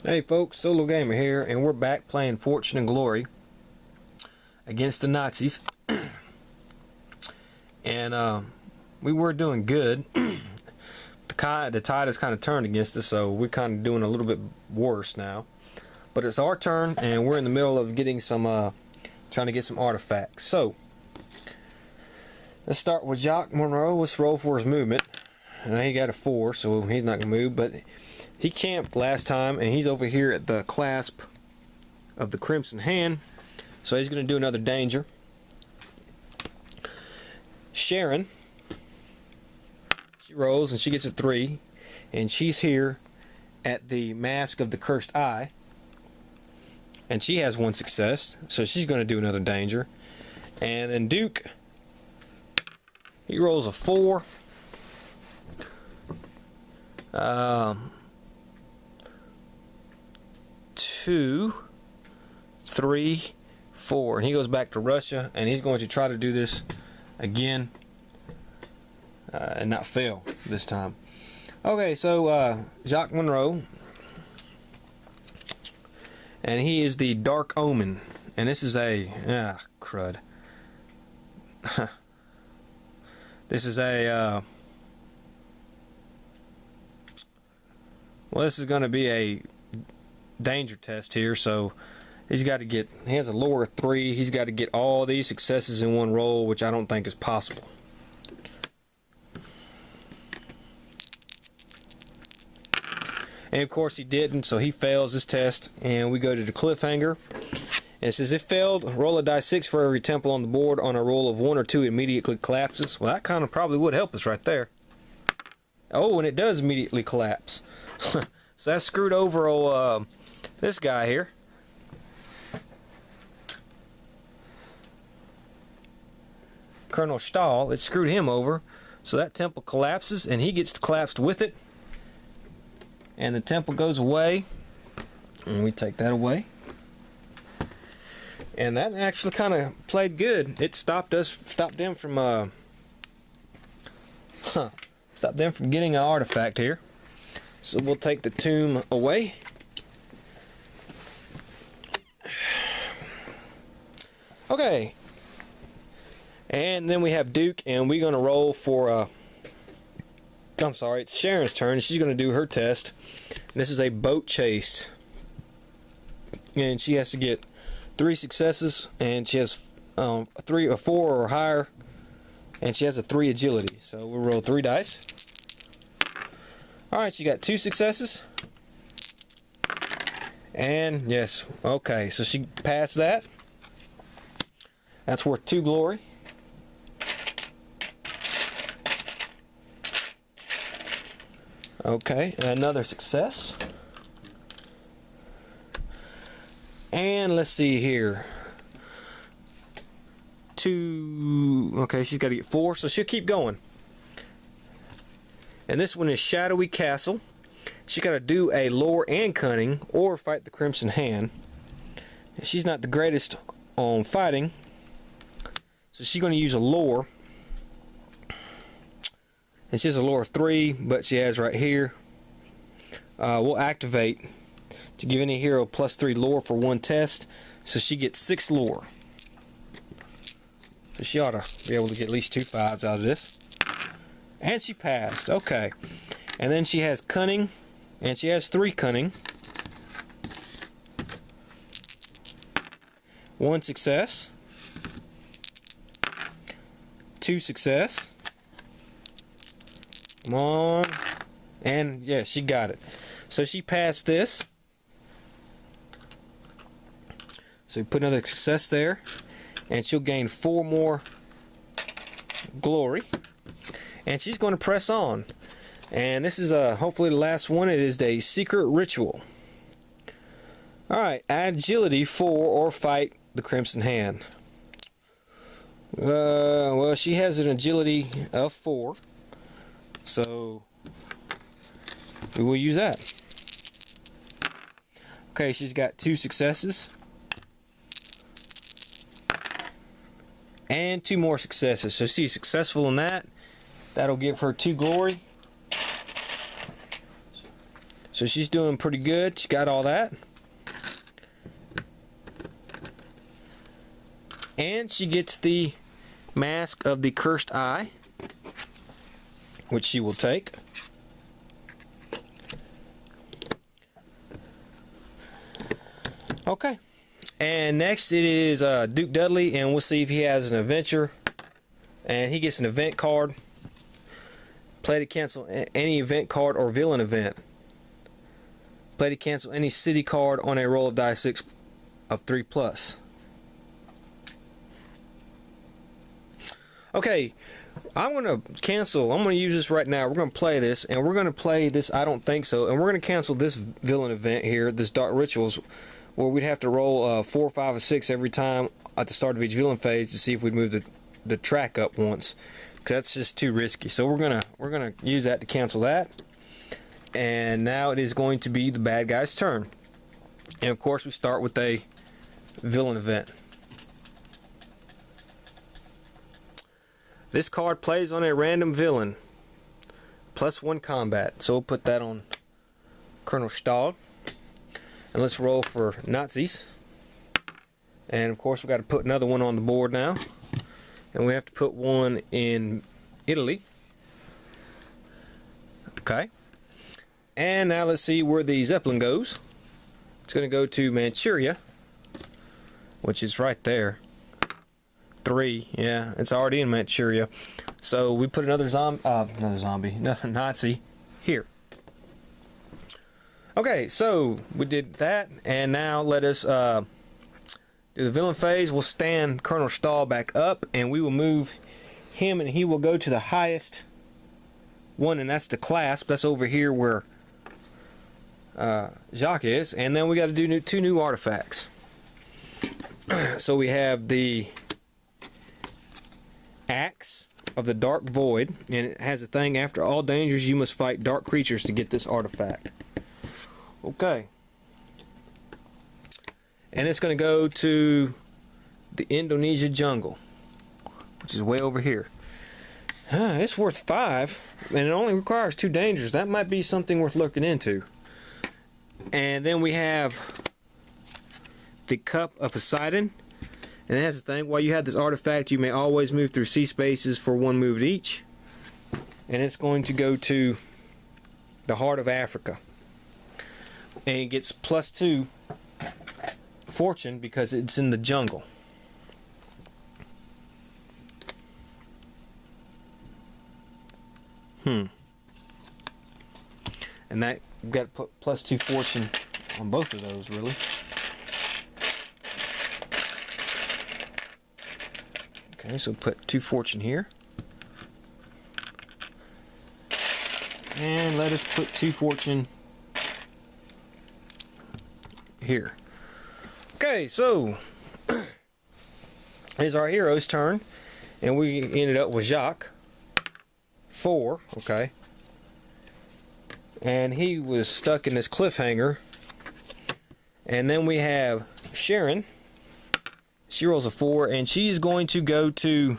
Hey folks, SoloGamer here, and we're back playing Fortune and Glory against the Nazis. And we were doing good. The tide has kind of turned against us, so we're kind of doing a little bit worse now. But it's our turn, and we're in the middle of getting some, trying to get some artifacts. So, let's start with Jacques Monroe. Let's roll for his movement. And he got a 4, so he's not going to move, but he camped last time, and he's over here at the clasp of the Crimson Hand, so he's going to do another danger. Sharon, she rolls, and she gets a 3, and she's here at the Mask of the Cursed Eye, and she has 1 success, so she's going to do another danger. And then Duke, he rolls a 4. 2, 3, 4, and he goes back to Russia, and he's going to try to do this again and not fail this time. Okay, so Jacques Monroe, and he is the Dark Omen, and this is a crud. This is a well, this is going to be a danger test here, so he has a lower 3, he's got to get all these successes in one roll, which I don't think is possible. And of course he didn't, so he fails this test, and we go to the cliffhanger. And it says, if failed, roll a die 6 for every temple on the board. On a roll of 1 or 2, it immediately collapses. Well, that kind of probably would help us right there. Oh, and it does immediately collapse. So that screwed over this guy here. Colonel Stahl, it screwed him over. So that temple collapses, and he gets collapsed with it. And the temple goes away. And we take that away. And that actually kind of played good. It stopped them from stopped them from getting an artifact here. So we'll take the tomb away. Okay. And then we have Duke, and we're going to roll for I'm sorry, it's Sharon's turn. She's going to do her test. And this is a boat chase. And she has to get 3 successes, and she has 3 or 4 or higher, and she has a 3 agility. So we'll roll 3 dice. Alright, she got 2 successes. And yes, okay, so she passed that. That's worth 2 glory. Okay, another success. And let's see here. 2. Okay, she's got to get 4, so she'll keep going. And this one is Shadowy Castle. She's got to do a lore and cunning or fight the Crimson Hand. And she's not the greatest on fighting, so she's going to use a lore. And she has a lore of 3, but she has right here. We'll activate to give any hero +3 lore for 1 test, so she gets 6 lore. So she ought to be able to get at least 2 5s out of this. And she passed. Okay. And then she has cunning, and she has 3 cunning. 1 success. 2 success. Come on. And yeah, she got it. So she passed this. So we put another success there, and she'll gain 4 more glory, and she's going to press on. And this is hopefully the last one. It is a secret ritual. Alright, agility for or fight the Crimson Hand. Well, she has an agility of 4, so we will use that. Okay, she's got 2 successes. And 2 more successes. So she's successful in that. That'll give her 2 glory. So she's doing pretty good. She got all that. And she gets the Mask of the Cursed Eye, which she will take. Okay. And next it is Duke Dudley, and we'll see if he has an adventure. And he gets an event card. Play to cancel any event card or villain event. Play to cancel any city card on a roll of die 6 of 3+. Okay, I'm going to cancel. I'm going to use this right now. We're going to play this, and we're going to play this I Don't Think So, and we're going to cancel this villain event here, this Dark Rituals, where we'd have to roll 4, 5, or 6 every time at the start of each villain phase to see if we'd move the track up once. Because that's just too risky. So we're gonna use that to cancel that. And now it is going to be the bad guy's turn. And of course we start with a villain event. This card plays on a random villain. +1 combat. So we'll put that on Colonel Stahl. And let's roll for Nazis. And of course we've got to put another one on the board now. And we have to put one in Italy. Okay. And now let's see where the Zeppelin goes. It's going to go to Manchuria, which is right there. 3, yeah, it's already in Manchuria. So we put another Nazi here. Okay, so we did that, and now let us do the villain phase. We'll stand Colonel Stahl back up, and we will move him, and he will go to the highest one, and that's the clasp. That's over here where Jacques is. And then we got to do 2 new artifacts. So we have the Axe of the Dark Void, and it has a thing: after all dangers you must fight dark creatures to get this artifact. Okay. And it's going to go to the Indonesia jungle, which is way over here. It's worth 5, and it only requires 2 dangers. That might be something worth looking into. And then we have the Cup of Poseidon, and it has a thing: while you have this artifact, you may always move through sea spaces for 1 move each. And it's going to go to the Heart of Africa. And it gets +2 fortune because it's in the jungle. And that, we've got to put +2 fortune on both of those, really. Okay, so put 2 fortune here. And let us put 2 fortune here. Okay, so it's our hero's turn, and we ended up with Jacques. 4, okay. And he was stuck in this cliffhanger. And then we have Sharon. She rolls a 4, and she's going to go to.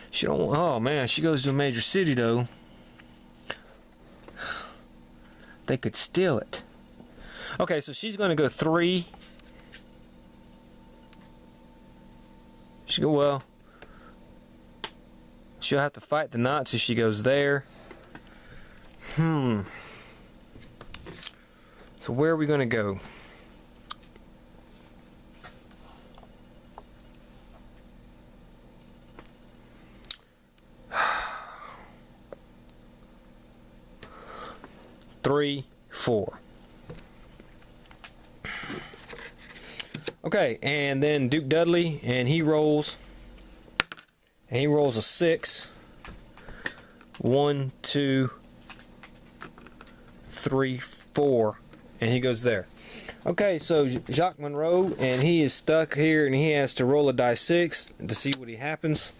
She don't. Oh man, she goes to a major city though. They could steal it. Okay, so she's going to go 3. Well, she'll have to fight the Nazis if she goes there. So where are we going to go? Three, 4. Okay, and then Duke Dudley, and he rolls a 6. 1, 2, 3, 4, and he goes there. Okay, so Jacques Monroe, and he is stuck here, and he has to roll a die 6 to see what happens.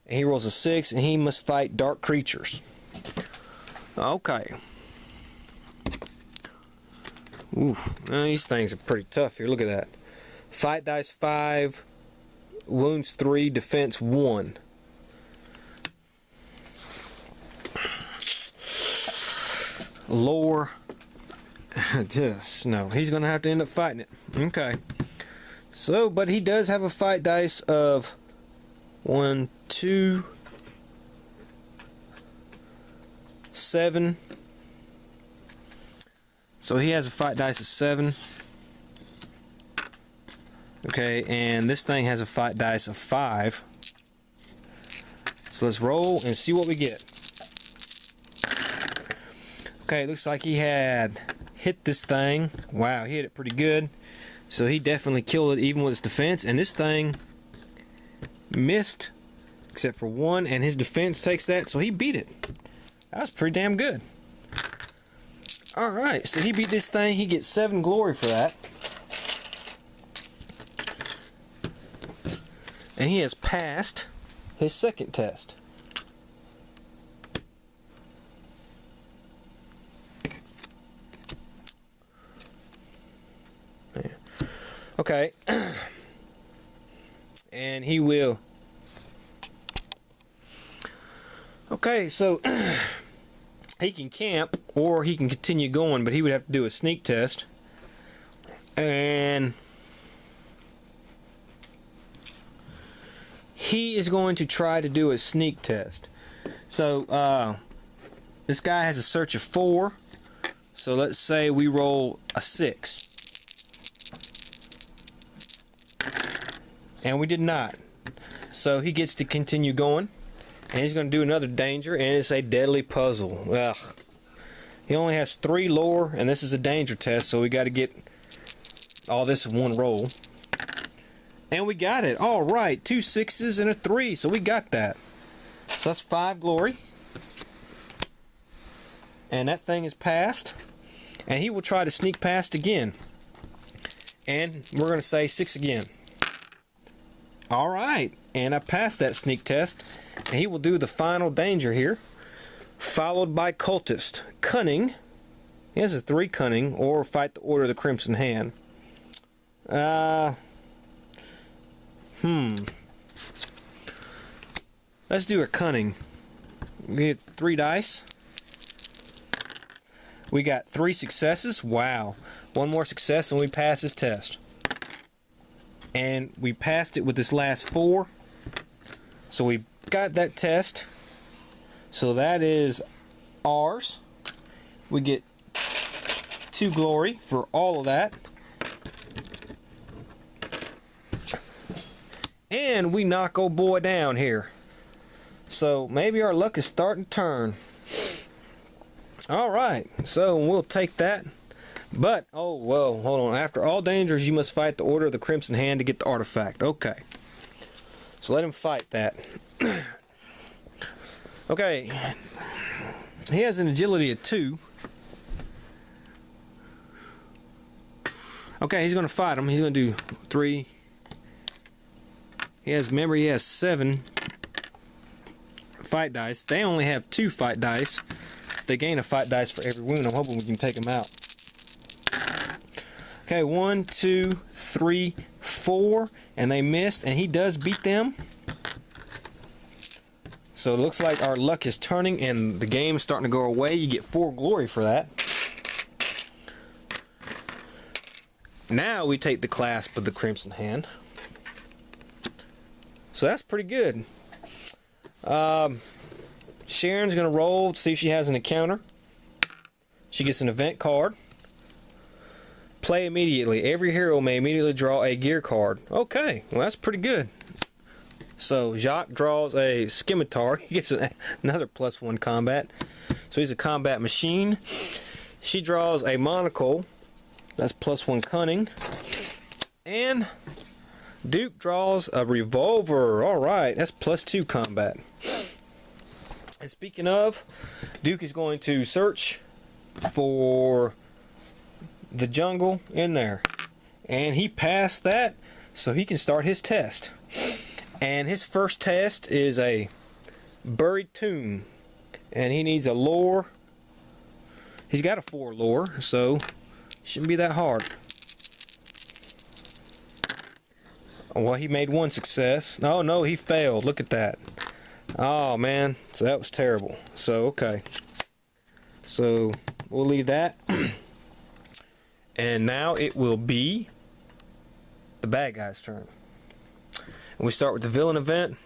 And he rolls a 6, and he must fight dark creatures. Okay. Oof, these things are pretty tough here. Look at that. Fight dice 5, wounds 3, defense 1. lore. Just no, he's gonna have to end up fighting it. Okay. So, but he does have a fight dice of 1, 2, 7. So he has a fight dice of 7. Okay, and this thing has a fight dice of 5. So let's roll and see what we get. Okay, looks like he had hit this thing. Wow, he hit it pretty good. So he definitely killed it even with his defense. And this thing missed except for 1, and his defense takes that, so he beat it. That was pretty damn good. Alright, so he beat this thing. He gets 7 glory for that. And he has passed his second test. Okay. And he will. Okay, so he can camp or he can continue going, but he would have to do a sneak test. And he is going to try to do a sneak test. So this guy has a search of 4. So let's say we roll a 6. And we did not. So he gets to continue going. And he's going to do another danger, and it's a deadly puzzle. Ugh. He only has 3 lore, and this is a danger test, so we got to get all this in one roll. And we got it. All right, 2 6s and a 3, so we got that. So that's 5 glory. And that thing is passed. And he will try to sneak past again. And we're going to say 6 again. All right, and I passed that sneak test. And he will do the final danger here, followed by cultist. Cunning. He has a 3 cunning, or fight the Order of the Crimson Hand. Let's do a cunning. We get 3 dice. We got 3 successes. Wow. 1 more success and we pass this test. And we passed it with this last 4. So we got that test. So that is ours. We get 2 glory for all of that. And we knock old boy down here. So maybe our luck is starting to turn. Alright, so we'll take that. But, oh, well, hold on. After all dangers, you must fight the Order of the Crimson Hand to get the artifact. Okay. So let him fight that. Okay. He has an agility of 2. Okay, he's going to fight him. He's going to do 3. He has, remember, he has 7 fight dice. They only have 2 fight dice. They gain a fight dice for every wound. I'm hoping we can take them out. Okay, 1, 2, 3, 4, and they missed, and he does beat them. So it looks like our luck is turning, and the game is starting to go away. You get 4 glory for that. Now we take the clasp of the Crimson Hand. So that's pretty good. Sharon's going to roll to see if she has an encounter. She gets an event card. Play immediately. Every hero may immediately draw a gear card. Okay, well that's pretty good. So Jacques draws a scimitar. He gets another +1 combat. So he's a combat machine. She draws a monocle. That's +1 cunning. And Duke draws a revolver. Alright, that's +2 combat. And speaking of, Duke is going to search for the jungle in there. And he passed that, so he can start his test. And his first test is a buried tomb. And he needs a lore. He's got a 4 lore, so shouldn't be that hard. Well, he made 1 success. Oh no, he failed. Look at that. Oh man, so that was terrible. So okay. So we'll leave that. And now it will be the bad guy's turn. And we start with the villain event.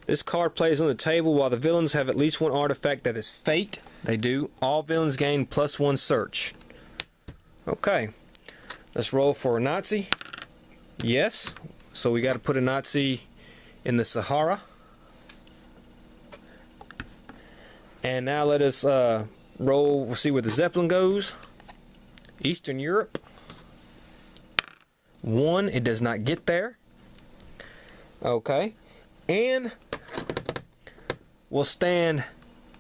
This card plays on the table while the villains have at least one artifact that is fate. They do. All villains gain +1 search. Okay. Let's roll for a Nazi. Yes. So we got to put a Nazi in the Sahara. And now let us roll. We'll see where the Zeppelin goes. Eastern Europe. 1. It does not get there. Okay. And we'll stand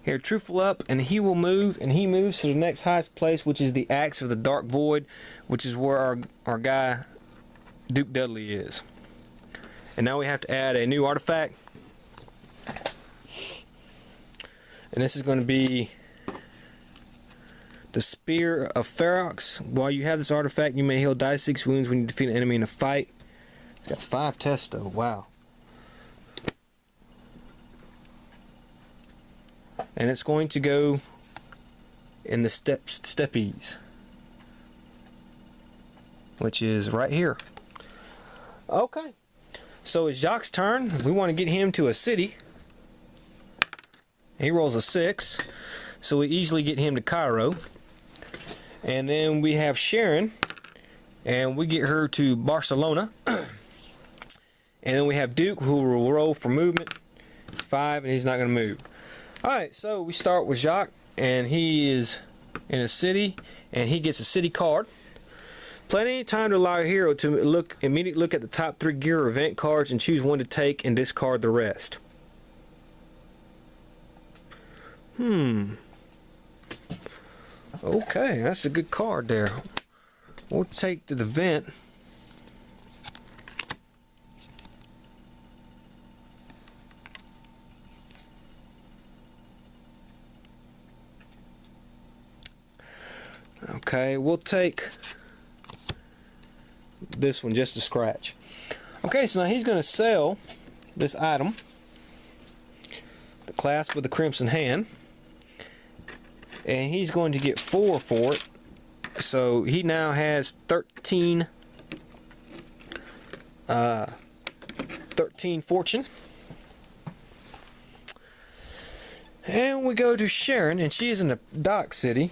here, truthful up, and he will move, and he moves to the next highest place, which is the Axe of the Dark Void, which is where our guy Duke Dudley is. And now we have to add a new artifact, and this is going to be the Spear of Ferox. While you have this artifact, you may heal die 6 wounds when you defeat an enemy in a fight. It's got 5 tests though. Wow. And it's going to go in the steppies, which is right here. Okay. So it's Jacques' turn. We want to get him to a city. He rolls a 6. So we easily get him to Cairo. And then we have Sharon. And we get her to Barcelona. And then we have Duke, who will roll for movement 5, and he's not going to move. Alright, so we start with Jacques, and he is in a city, and he gets a city card. Play at any time to allow your hero to immediately look at the top 3 gear or event cards and choose one to take and discard the rest. Okay, that's a good card there. We'll take the event. Okay, we'll take this one just to scratch. Okay, so now he's going to sell this item, the Clasp with the Crimson Hand, and he's going to get 4 for it. So he now has 13 fortune. And we go to Sharon, and she is in the dock city.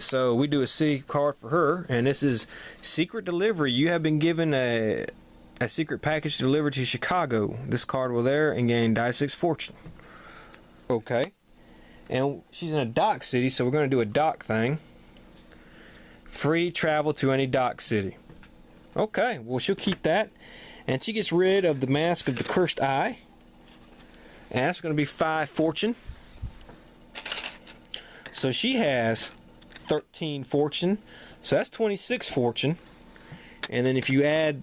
So we do a city card for her, and this is secret delivery. You have been given a secret package delivered to Chicago. This card will there and gain die 6 fortune. Okay. And she's in a dock city, so we're going to do a dock thing. Free travel to any dock city. Okay, well she'll keep that. And she gets rid of the Mask of the Cursed Eye. And that's going to be 5 fortune. So she has 13 fortune, so that's 26 fortune. And then if you add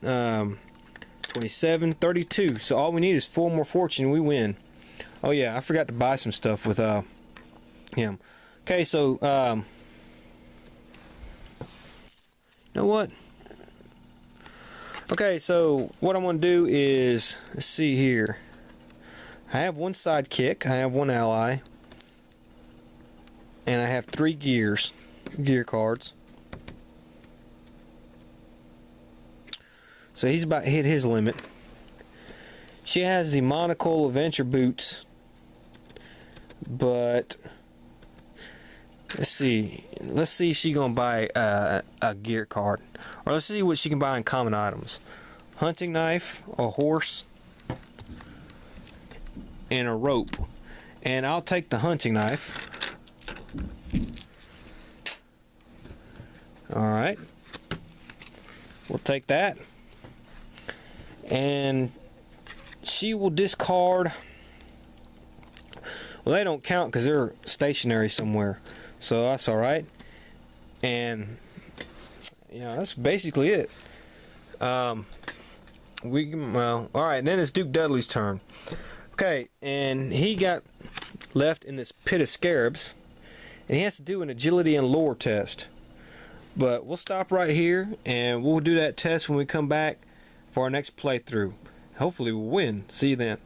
27, 32, so all we need is 4 more fortune, we win. Oh yeah, I forgot to buy some stuff with him. Okay, so you know what, okay, so what I'm gonna do is, let's see here, I have 1 sidekick, I have 1 ally, and I have 3 gear cards. So he's about to hit his limit. She has the Monocle Adventure Boots, but let's see if she's gonna buy a gear card, or let's see what she can buy in common items. Hunting knife, a horse, and a rope. And I'll take the hunting knife. Alright, we'll take that, and she will discard, well they don't count because they're stationary somewhere, so that's alright. And yeah, that's basically it. Alright, then it's Duke Dudley's turn. Okay, and he got left in this pit of scarabs, and he has to do an agility and lore test. But we'll stop right here, and we'll do that test when we come back for our next playthrough. Hopefully we'll win. See you then.